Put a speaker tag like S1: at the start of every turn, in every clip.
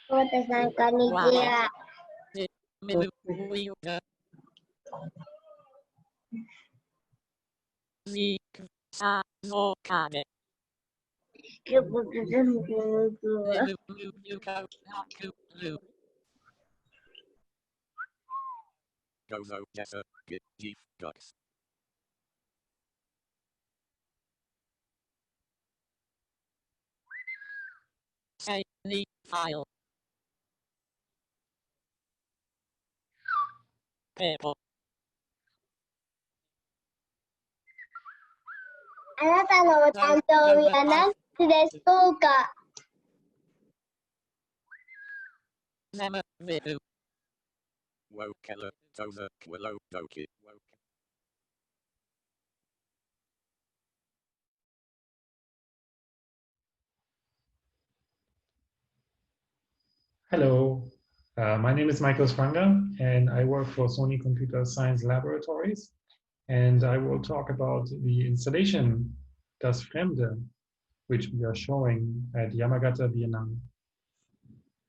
S1: 久保田さん、こんにちは。久保田さん、こんにちは。あなたのお誕生日は何日でしょうか
S2: Hello, my name is Michael Spranger, and I work for Sony Computer Science Laboratories. And I will talk about the installation Das Fremde, which we are showing at Yamagata Biennale.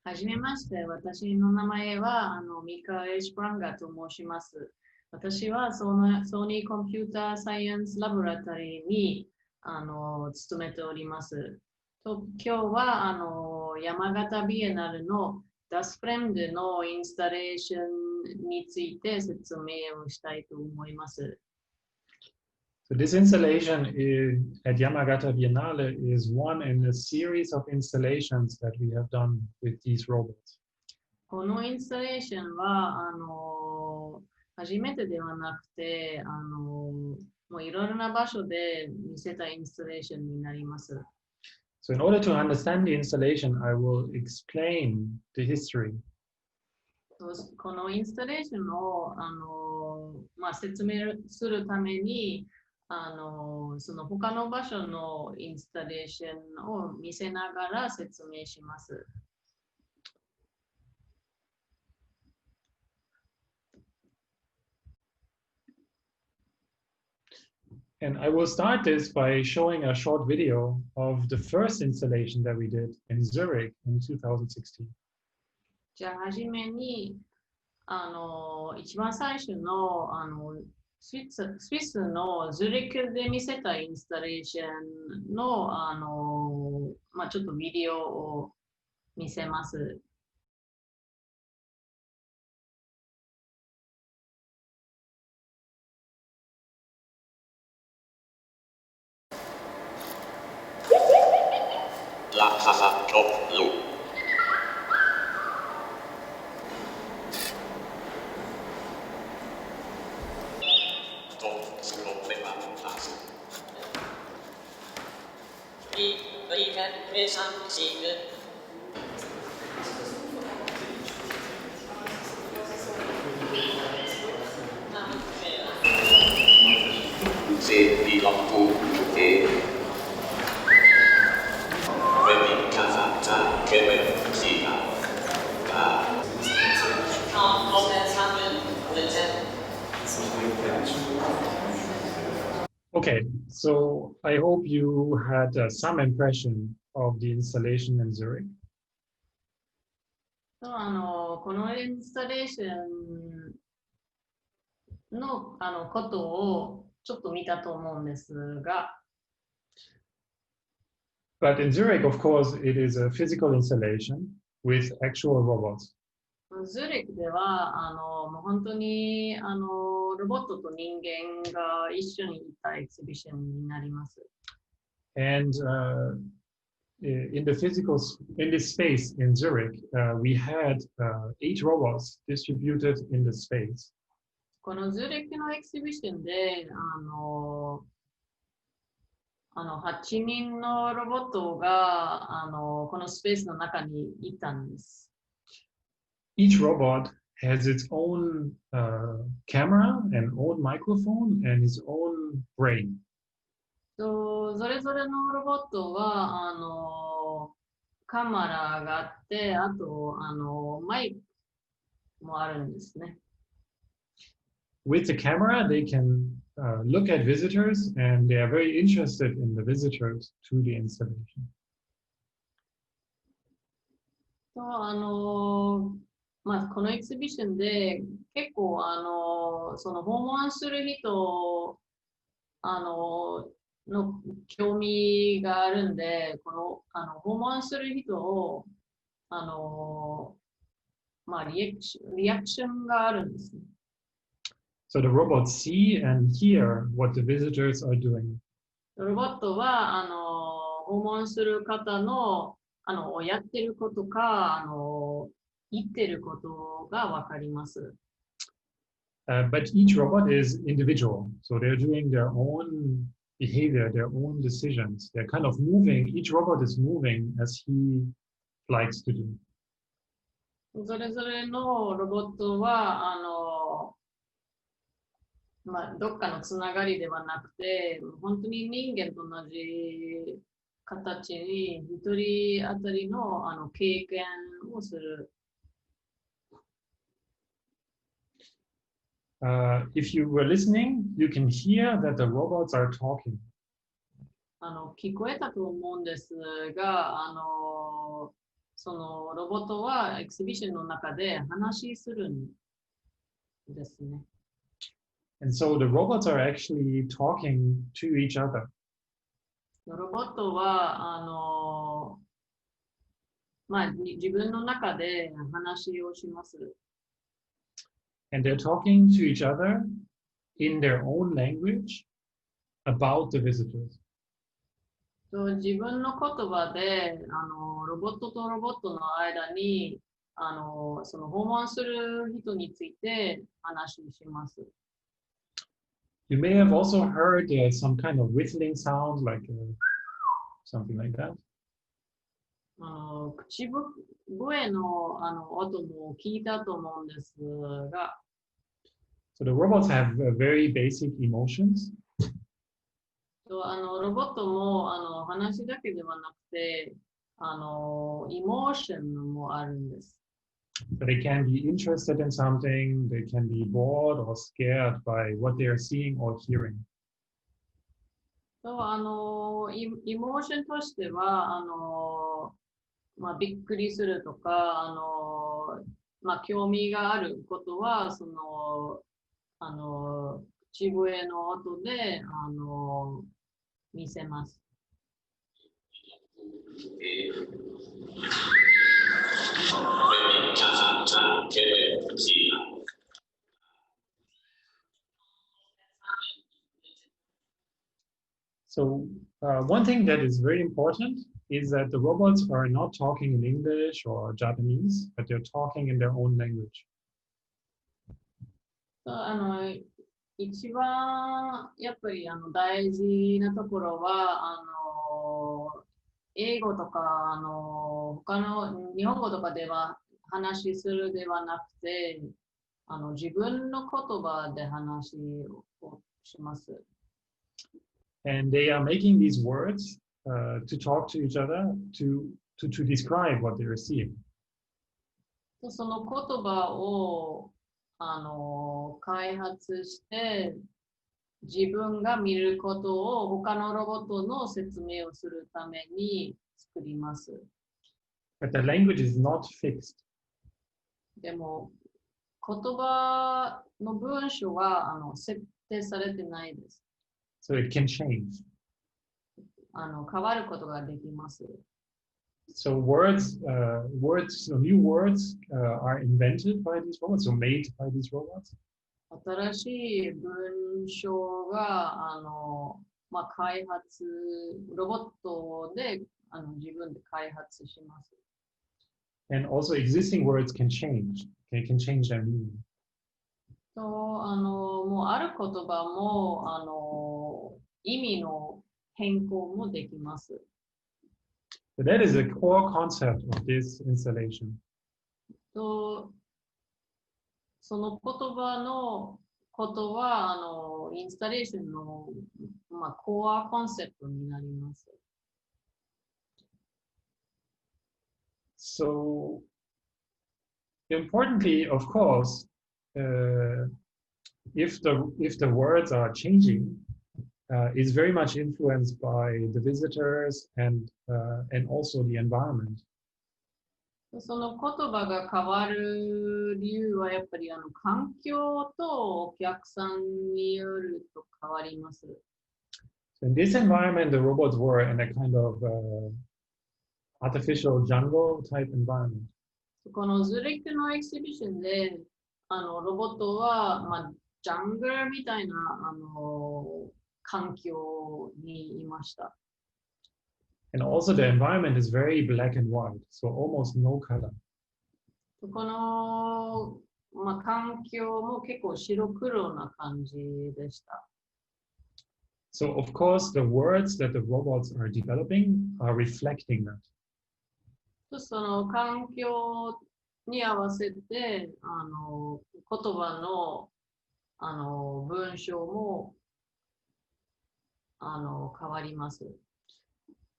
S3: はじめまして、私の名前はミカエル・シュプランガーと申します。私はソニーコンピューターサイエンスラボラトリーに勤めております。今日は山形ビエナルのダスフレムデのインスタレーションについて説明をしたいと思います。
S2: So this installation at Yamagata Biennale is one in a series of installations that we have done with these robots.
S3: このインスタレーションは初めてではなくてもういろいろな場所で見せたインスタレーションになります。
S2: So in order to understand the installation, I will explain the history.
S3: このインスタレーションを説明するためにその他の場所のインスタレーションを見せながら説明します。
S2: And I will start this by showing a short video of the first installation that we did in Zurich in 2016.
S3: じゃあはじめに一番最初のスイスのズリックで見せたインスタレーションのちょっとビデオを見せます。
S4: Lakshasa Top Loop. Stop problema task. We can present Se di lampu e
S2: Okay, so I hope you had some impression of the installation in Zurich.
S3: このインスタレーションの、ことをちょっと見たと思うんですが、
S2: But in Zurich, of course, it is a physical installation with actual robots.
S3: ズーレクでは、もう本当に、ロボットと人間が一緒にいたエキシビションになります。
S2: And in this space in Zurich, we had 8 robots distributed in the space.
S3: このズーレクのエキシビションで、8人のロボットが、このスペースの中にいたんです。
S2: Each robot has its own camera and own microphone and his own brain.
S3: それぞれのロボットは、カメラがあって、あと、マイクもあるんですね。
S2: With the camera, they can look at visitors and they are very interested in the visitors to the installation.
S3: このエキシビションで結構その訪問する人の興味があるんで、この訪問する人をリアクションがあるんですね。
S2: So the robots see and hear what the visitors are doing.
S3: ロボットは訪問する方のやってることか言ってることがわかります。
S2: But each robot is individual, so they're doing their own behavior, their own decisions. They're kind of moving. Each robot is moving as he likes to do.
S3: それぞれのロボットはどっかのつながりではなくて、本当に人間と同じ形に一人当たりの経験をする。
S2: If you were listening, you can hear that the robots are talking.
S3: 聞こえたと思うんですが、そのロボットはエキシビションの中で話するんですね。
S2: And so the robots are actually talking to each other.
S3: ロボットは自分の中で話をします。
S2: And they're talking to each other in their own language about the visitors.
S3: 自分の言葉でロボットとロボットの間にその訪問する人について話します。
S2: You may have also heard some kind of whistling sound, like something like that.
S3: 口笛の音も聞いたと思うんですが、
S2: So the robots have very basic emotions.
S3: ロボットも話だけではなくてイモーションもあるんです。
S2: But they can be interested in something, they can be bored or scared by what they are seeing or hearing.
S3: イモーションとしてはびっくりするとか興味があることは口笛の音で見せます。
S2: So one thing that is very important is that the robots are not talking in English or Japanese, but they're talking in their own language.
S3: 一番やっぱり大事なところは英語とか他の日本語とかでは話するではなくて自分の言葉で話をします。
S2: And they are making these words to talk to each other to describe what they are seeing.
S3: その言葉を開発して自分が見ることを他のロボットの説明をするために作ります。
S2: But the language is not fixed.
S3: でも、言葉の文章は設定されてないです。
S2: So it can change.
S3: 変わることができます。
S2: So new words are invented by these robots, so made by these robots.
S3: 新しい文章がロボットで自分で開発します。
S2: And also existing words can change. They can change their meaning.
S3: もうある言葉も意味の変更もできます。
S2: So that is a core concept of this installation.
S3: その言葉のことはインスタレーションの、コアコンセプトになります。
S2: So importantly, of course, if the words are changing, is very much influenced by the visitors and also the environment.
S3: その言葉が変わる理由はやっぱり環境とお客さんによると変わります。
S2: So in this environment, the robots were in a kind of artificial jungle type environment.
S3: このズリックのエキシビションでロボットは、ジャングルみたいな環境にいました。
S2: And also the environment is very black and white, so almost no color.
S3: この、環境も結構白黒な感じでした。
S2: So of course, the words that the robots are developing are reflecting that.
S3: その環境に合わせて言葉の文章も変わります。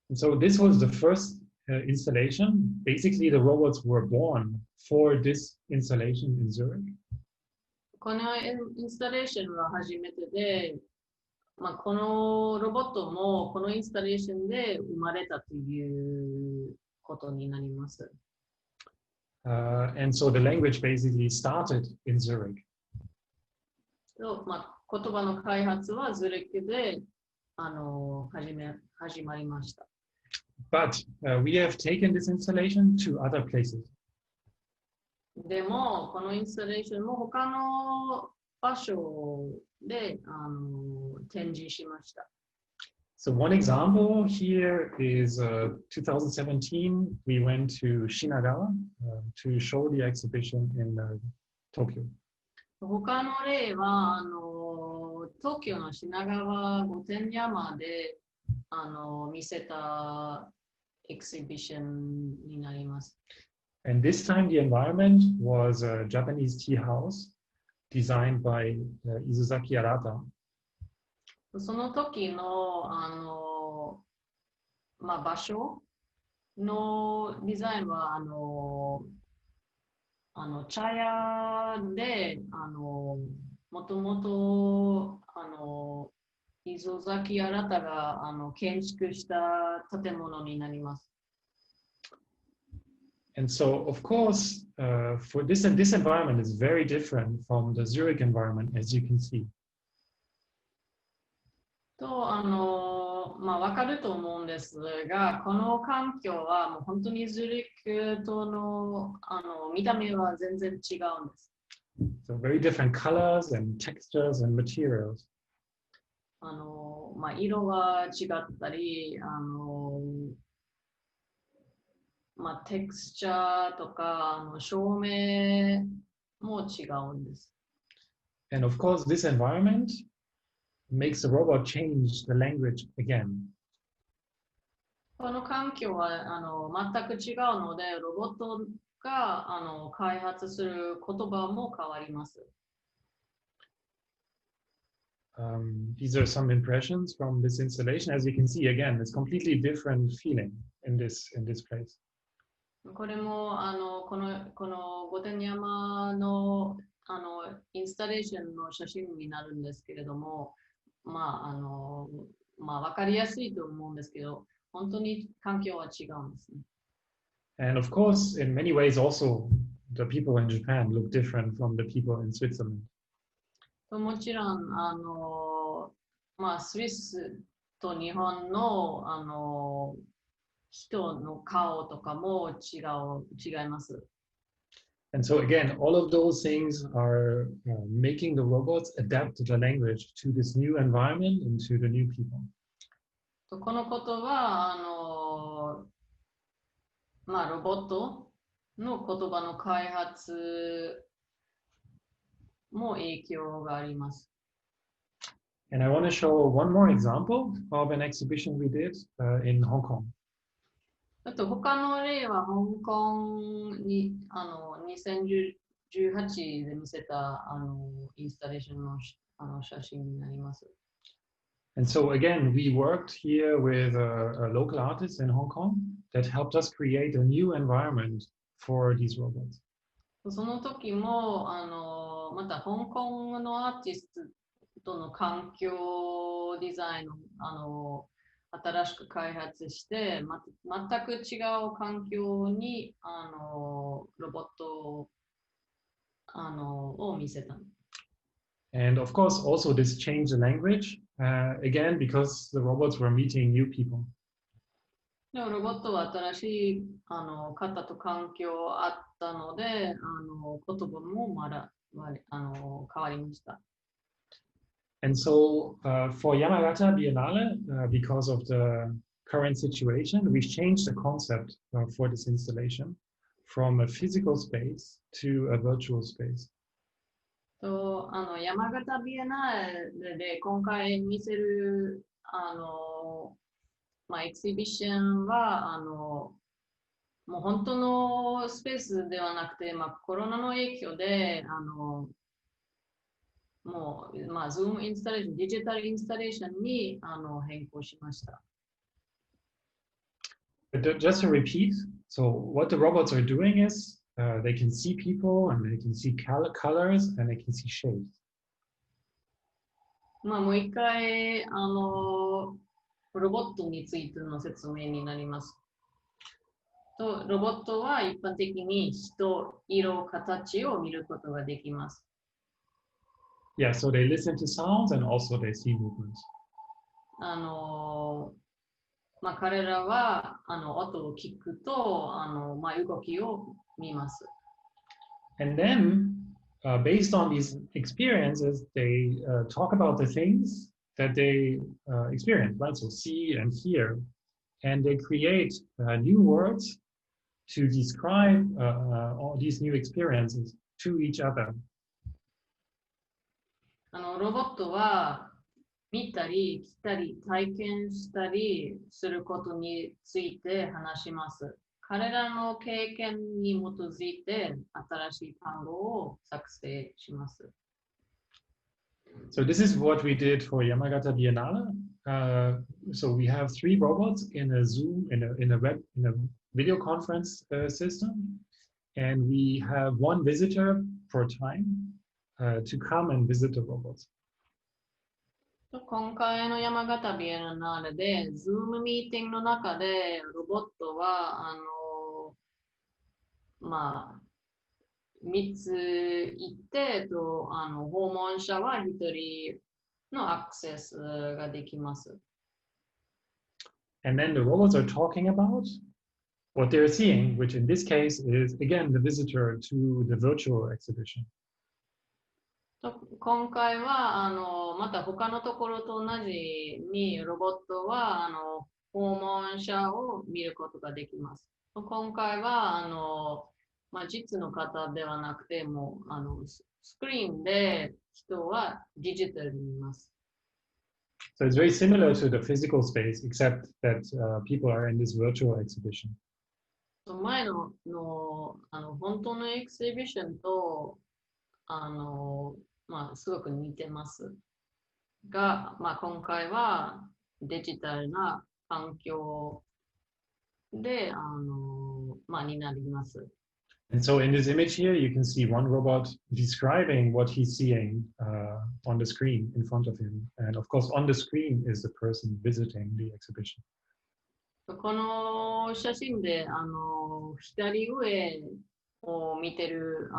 S2: And so this was the first installation. Basically, the robots were born for this installation in Zurich.
S3: このインスタレーションは初めてで、このロボットもこのインスタレーションで生まれたということになります。
S2: And so the language basically started in Zurich.
S3: 言葉の開発はズリックで始まりました。
S2: But we have taken this installation to other places.
S3: でも、このインスタレーションも他の場所で展示しました。
S2: So one example here is 2017, we went to Shinagawa to show the exhibition in Tokyo.
S3: 他の例は東京の品川御殿山で見せたエキシビションになります。
S2: And this time the environment was a Japanese tea house designed by Izuzaki Arata.
S3: その時の場所のデザインは茶屋でもともと磯崎新が建築した建物になります。
S2: And so, of course, for this environment is very different from the Zurich environment, as you can see.
S3: わかると思うんですが、この環境はもう本当にズリックとの見た目は全然違うんです。
S2: So very different colors and textures and materials.
S3: 色が違ったり、テクスチャーとか照明も違うんです。
S2: And of course, this environment makes the robot change the language again.
S3: この環境は全く違うので、ロボットが開発する言葉も変わります。
S2: These are some impressions from this installation. As you can see, again, it's completely different feeling in this place.
S3: これもこの御殿山のインスタレーションの写真になるんですけれども、わかりやすいと思うんですけど、本当に環境は違うんですね。
S2: And of course, in many ways also, the people in Japan look different from the people in Switzerland.
S3: もちろん、スイスと日本の、人の顔とかも違います。
S2: And so again, all of those things are making the robots adapt the language to this new environment and to the new people.
S3: このことは、ロボットの言葉の開発も影響があります。
S2: And I want to show one more example of an exhibition we did in Hong Kong.
S3: あと他の例は香港に2018で見せたインスタレーションの写真になります。
S2: And so again, we worked here with a local artist in Hong Kong that helped us create a new environment for these robots.
S3: その時もまた香港のアーティストとの環境デザインの新しく開発して、全く違う環境にロボットを見せた。
S2: And of course, also this changed the language, again, because the robots were meeting new people.
S3: でもロボットは新しい方と環境あったので、言葉も変わりました。
S2: And so for Yamagata Biennale, because of the current situation, we changed the concept for this installation from a physical space to a virtual space.
S3: 山形ビエナーレで今回見せるエキシビションはもう本当のスペースではなくて、コロナの影響でもう、Zoom インスタレーション、デジタルインスタレーションに変更しました。
S2: But just to repeat, so what the robots are doing is they can see people and they can see colors and they can see shapes.
S3: もう一回ロボットについての説明になります。ロボットは一般的に人、色、形を見ることができます。
S2: Yeah, so they listen to sounds and also they see movements.
S3: 彼らは音を聞くと動きを見ます。
S2: And then, based on these experiences, they talk about the things that they experience, right? So see and hear, and they create new words to describe all these new experiences to each other.
S3: ロボットは見たり、来たり、体験したりすることについて話します。彼らの経験に基づいて新しい単語を作成します。
S2: So this is what we did for Yamagata Biennale. So we have 3 robots in a Zoom, in a video conference system, and we have 1 visitor per time to come and visit the robots.
S3: 今回の山形ビエナーレで、Zoom ミーティングの中で、ロボットは、3つ行って、訪問者は1人のアクセスができます。
S2: And then the robots are talking about what they're seeing, which in this case is, again, the visitor to the virtual exhibition.
S3: 今回はまた他のところと同じにロボットは訪問者を見ることができます。今回は実の方ではなくてもスクリーンで人はデジタルに見ます。
S2: So it's very similar to the physical space, except that people are in this virtual exhibition.
S3: 前の本当のエキシビションとすごく似てますが、今回はデジタルな環境でになります。
S2: And so in this image here, you can see one robot describing what he's seeing on the screen in front of him. And of course, on the screen is the person visiting the exhibition.
S3: この写真で左上を見てる、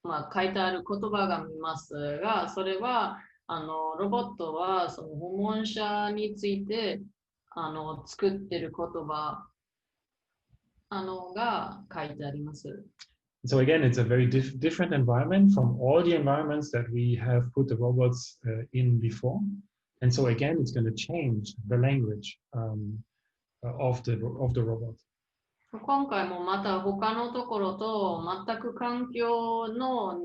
S3: 書いてある言葉が見ますが、それは、ロボットはその訪問者について、作ってる言葉、が書いてあります。
S2: So again, it's a very different environment from all the environments that we have put the robots in before. And so again, it's going to change the language of the robot.
S3: 今回もまた他のところと全く環境の、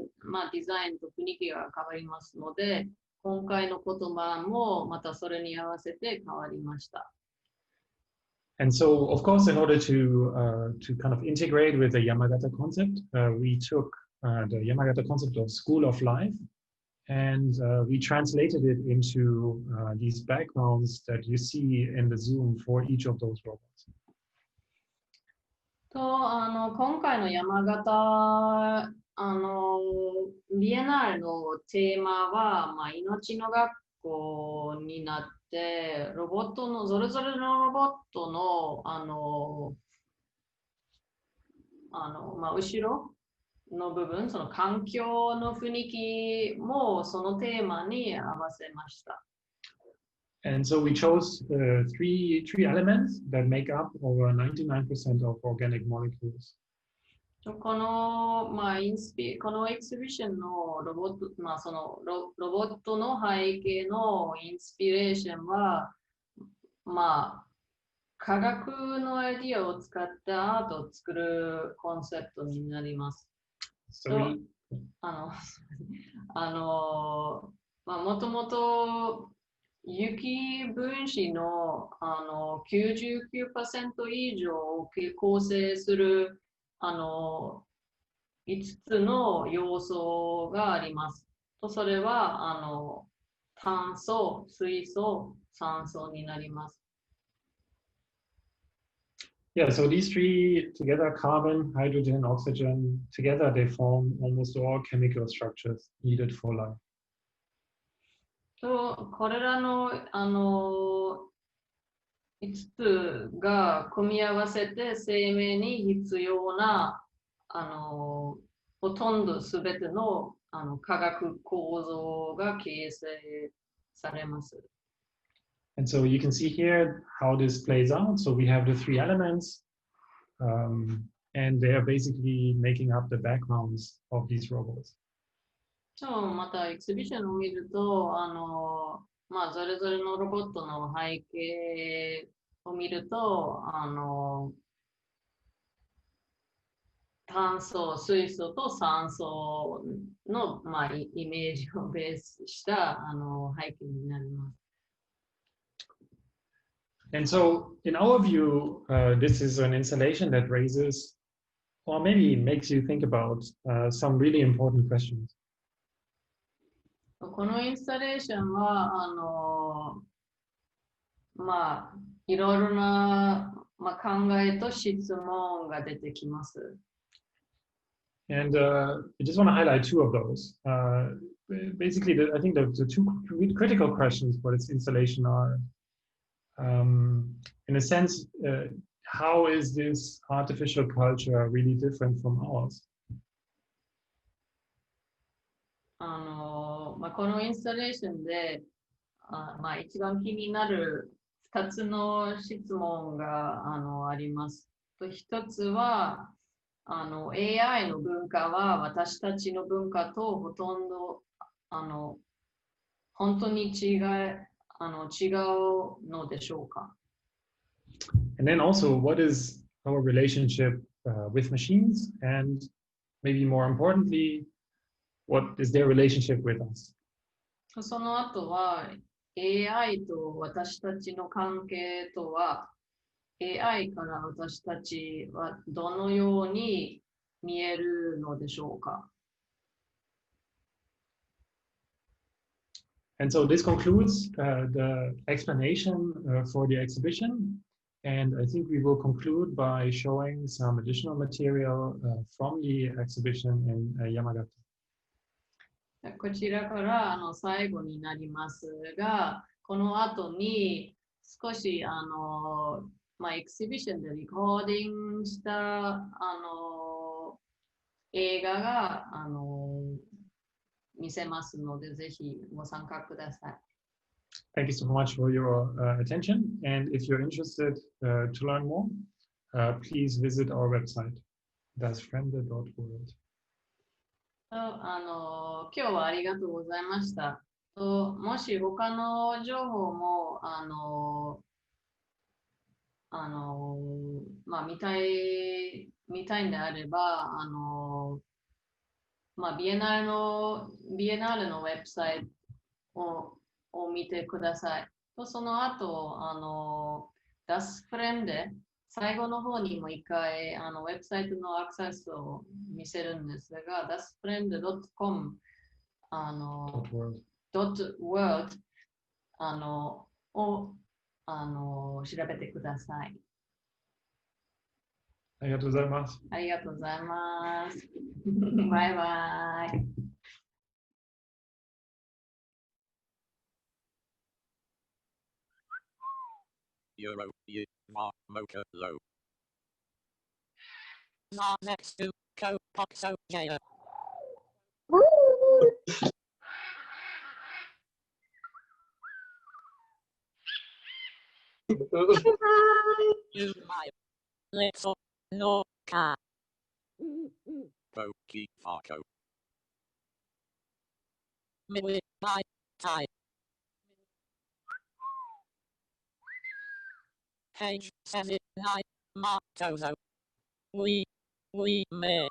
S3: デザインと雰囲気が変わりますので、今回の言葉もまたそれに合わせて変わりました。
S2: And so, of course, in order to kind of integrate with the Yamagata concept, we took the Yamagata concept of school of life, and we translated it into these backgrounds that you see in the Zoom for each of those robots.
S3: 今回の山形ビエナーレのテーマは、命の学校になって、ロボットの、それぞれのロボットの、後ろの部分、その環境の雰囲気もそのテーマに合わせました。
S2: And so we chose three elements that make up over 99% of organic molecules.
S3: この、このエキシビションのロボット、そのロボットの背景のインスピレーションは、科学のアイディアを使ったアートを作るコンセプトになります。
S2: So
S3: もともと有機分子の、99% 以上を構成する5つの要素があります。それは炭素、水素、酸素になります。
S2: Yeah, so these three together, carbon, hydrogen, oxygen, together they form almost all chemical structures needed for life.
S3: これらの5つが組み合わせて生命に必要なほとんどすべての化学構造が形成されます。
S2: And so you can see here how this plays out. So we have the three elements, and they are basically making up the backgrounds of these robots.
S3: またエキシビションを見ると、それぞれのロボットの背景を見ると、炭素、水素と酸素の、イメージをベースした背景になります。
S2: And so, in our view, this is an installation that raises, or maybe makes you think about some really important questions.
S3: このインスタレーションは、いろいろな、考えと質問が出てきます。
S2: And I just want to highlight two of those. Basically, I think the two critical questions for this installation are, in a sense, how is this artificial culture really different from ours?
S3: このインスタレーションで、一番気になる2つの質問があります。1つはAI の文化は私たちの文化とほとんど本当に違うのでしょうか。
S2: And then also, what is our relationship with machines? And maybe more importantly, what is their relationship with us?
S3: その後は AI と私たちの関係とは AI から私たちはどのように見えるのでしょうか。
S2: And so this concludes the explanation for the exhibition. And I think we will conclude by showing some additional material from the exhibition in Yamagata.
S3: こちらから最後になりますが、この後に少しエキシビションでリコーディングした映画が、見せますので、ぜひご参加ください。
S2: Thank you so much for your attention. And if you're interested to learn more, please visit our website, dasfremde.world.
S3: 今日はありがとうございました。もし他の情報も見たいんであれば、ビエナーレのウェブサイトを見てください。その後、ダスフレンデ、最後の方にも一回ウェブサイトのアクセスを見せるんですが、dasfriend.com .world を調べてください。
S2: ありがとうございます。
S3: ありがとうございます。バイバイ。
S4: Euro, Mocha, Low. Not next to Co, Poxo, Jaya.
S1: Woo! Bye.
S4: You my little no car. Boki Farco. Millie, bye, tie. Page 79, Mark Tozo. We may.